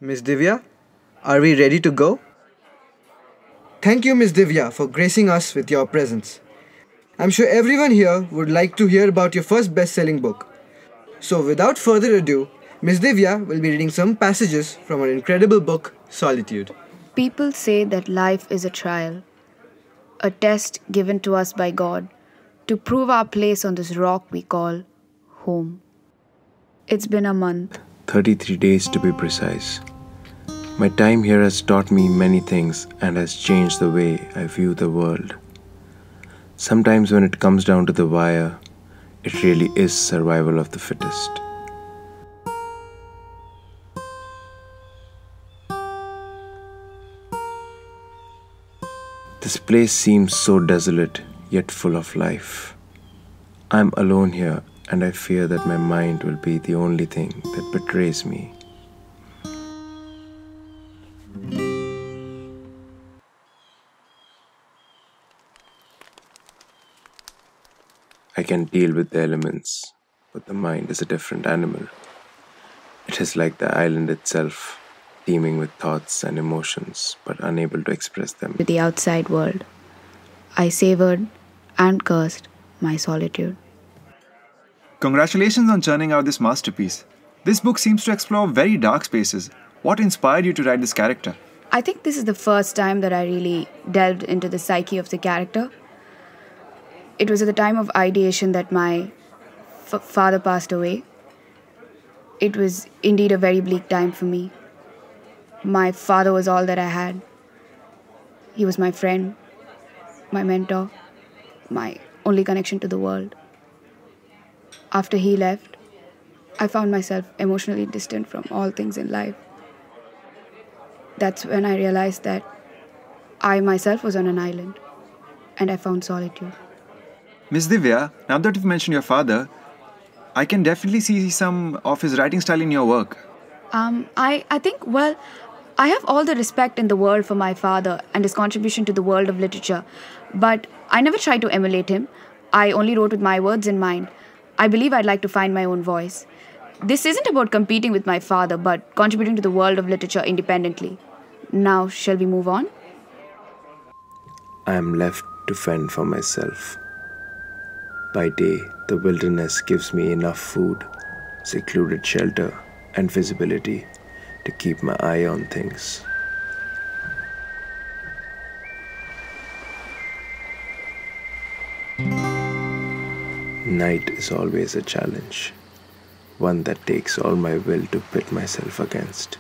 Miss Divya, are we ready to go? Thank you, Miss Divya, for gracing us with your presence. I'm sure everyone here would like to hear about your first best selling book. So, without further ado, Miss Divya will be reading some passages from her incredible book, Solitude. People say that life is a trial, a test given to us by God to prove our place on this rock we call home. It's been a month. 33 days to be precise. My time here has taught me many things and has changed the way I view the world. Sometimes, when it comes down to the wire, it really is survival of the fittest. This place seems so desolate, yet full of life. I'm alone here, and I fear that my mind will be the only thing that betrays me. I can deal with the elements, but the mind is a different animal. It is like the island itself, teeming with thoughts and emotions, but unable to express them. To the outside world, I savored and cursed my solitude. Congratulations on churning out this masterpiece. This book seems to explore very dark spaces. What inspired you to write this character? I think this is the first time that I really delved into the psyche of the character. It was at the time of ideation that my father passed away. It was indeed a very bleak time for me. My father was all that I had. He was my friend, my mentor, my only connection to the world. After he left, I found myself emotionally distant from all things in life. That's when I realized that I myself was on an island, and I found solitude. Miss Divya, now that you've mentioned your father, I can definitely see some of his writing style in your work. I think, well, I have all the respect in the world for my father and his contribution to the world of literature, but I never tried to emulate him. I only wrote with my words in mind. I believe I'd like to find my own voice. This isn't about competing with my father, but contributing to the world of literature independently. Now, shall we move on? I am left to fend for myself. By day, the wilderness gives me enough food, secluded shelter, and visibility to keep my eye on things. Night is always a challenge, one that takes all my will to pit myself against.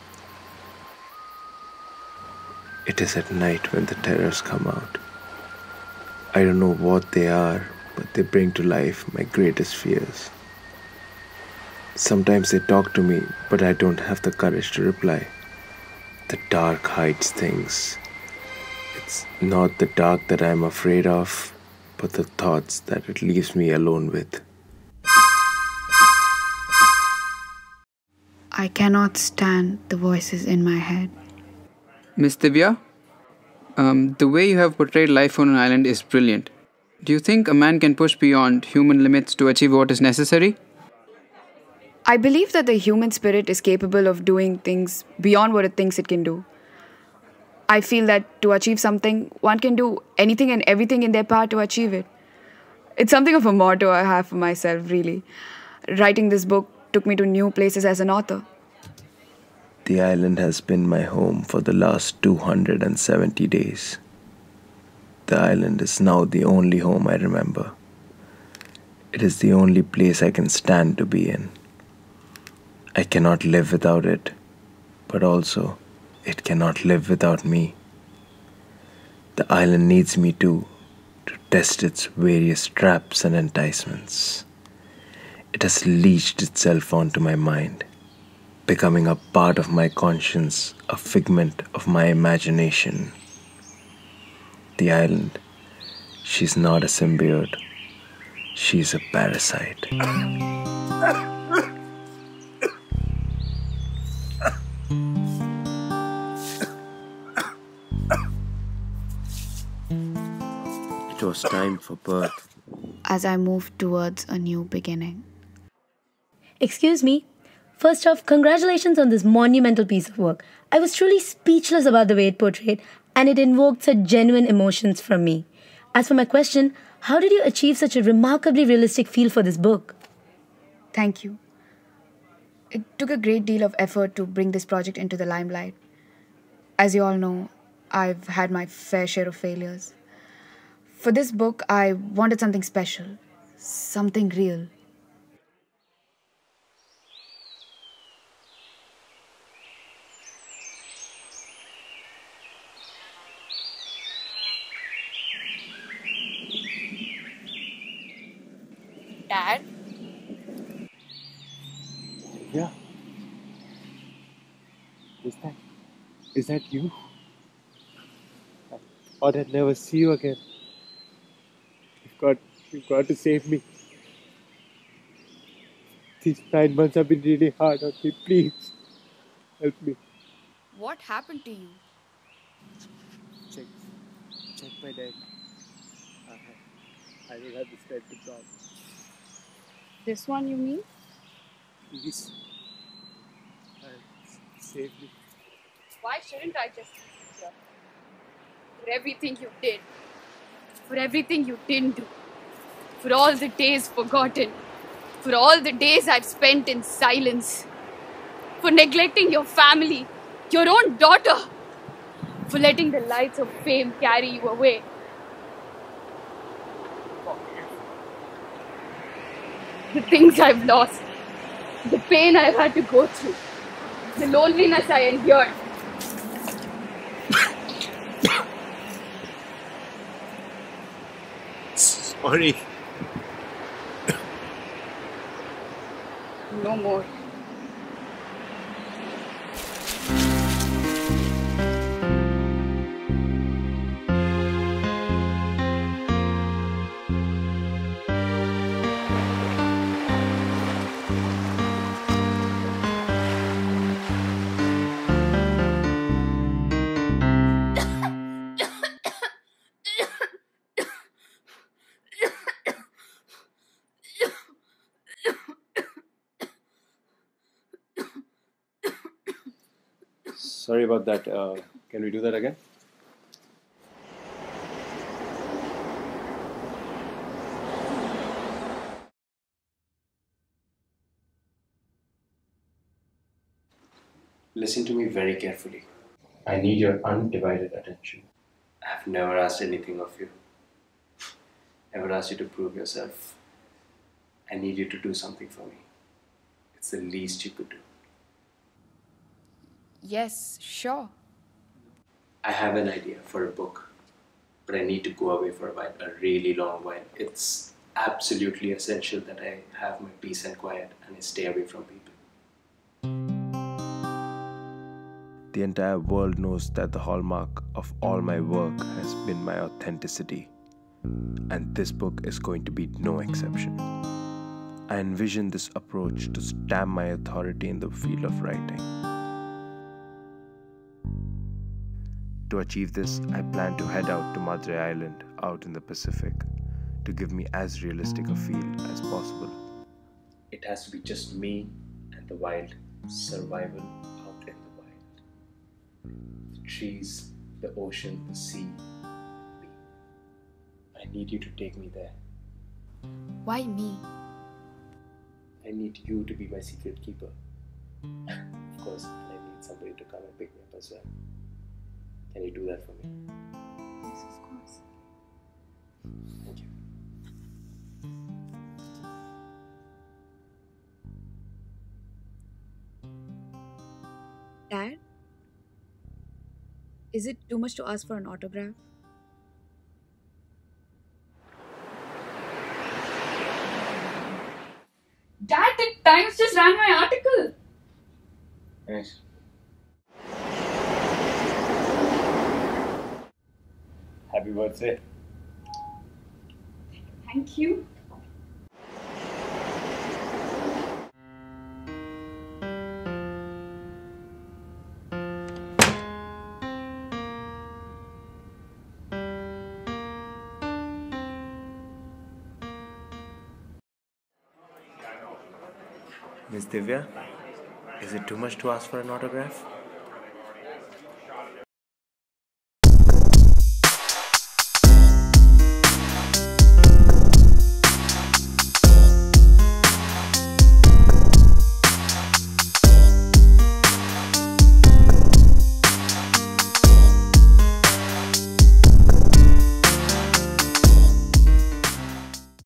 It is at night when the terrors come out. I don't know what they are, but they bring to life my greatest fears. Sometimes they talk to me, but I don't have the courage to reply. The dark hides things. It's not the dark that I'm afraid of, but the thoughts that it leaves me alone with. I cannot stand the voices in my head. Miss Divya, the way you have portrayed life on an island is brilliant. Do you think a man can push beyond human limits to achieve what is necessary? I believe that the human spirit is capable of doing things beyond what it thinks it can do. I feel that to achieve something, one can do anything and everything in their power to achieve it. It's something of a motto I have for myself, really. Writing this book took me to new places as an author. The island has been my home for the last 270 days. The island is now the only home I remember. It is the only place I can stand to be in. I cannot live without it, but also it cannot live without me. The island needs me too, to test its various traps and enticements. It has leached itself onto my mind, becoming a part of my conscience, a figment of my imagination. The island, she's not a symbiote, she's a parasite. It was time for birth. As I moved towards a new beginning. Excuse me, First off, congratulations on this monumental piece of work. I was truly speechless about the way it portrayed, and it invoked such genuine emotions from me. As for my question, how did you achieve such a remarkably realistic feel for this book? Thank you. It took a great deal of effort to bring this project into the limelight. As you all know, I've had my fair share of failures. For this book, I wanted something special, something real. Dad? Yeah. Is that you? I thought I'd never see you again. You've got to save me. These 9 months have been really hard on me. Please, help me. What happened to you? Check, check my neck. I don't have the strength to talk. This one, you mean? Please, save me. Why shouldn't I just leave you here? For everything you did, for everything you didn't do, for all the days forgotten, for all the days I've spent in silence, for neglecting your family, your own daughter, for letting the lights of fame carry you away. The things I've lost, the pain I've had to go through, the loneliness I endured. Sorry. No more. Sorry about that. Can we do that again? Listen to me very carefully. I need your undivided attention. I've never asked anything of you. Never asked you to prove yourself. I need you to do something for me. It's the least you could do. Yes, sure. I have an idea for a book, but I need to go away for a while, a really long while. It's absolutely essential that I have my peace and quiet and I stay away from people. The entire world knows that the hallmark of all my work has been my authenticity, and this book is going to be no exception. I envision this approach to stamp my authority in the field of writing. To achieve this, I plan to head out to Madre Island out in the Pacific to give me as realistic a feel as possible. It has to be just me and the wild, survival out in the wild. The trees, the ocean, the sea, me. I need you to take me there. Why me? I need you to be my secret keeper. Of course, and I need somebody to come and pick me up as well. Can you do that for me? Yes, of course. Thank you. Dad? Is it too much to ask for an autograph? Dad, the Times just ran my article. Nice. Happy birthday. Thank you. Miss Divya, Is it too much to ask for an autograph?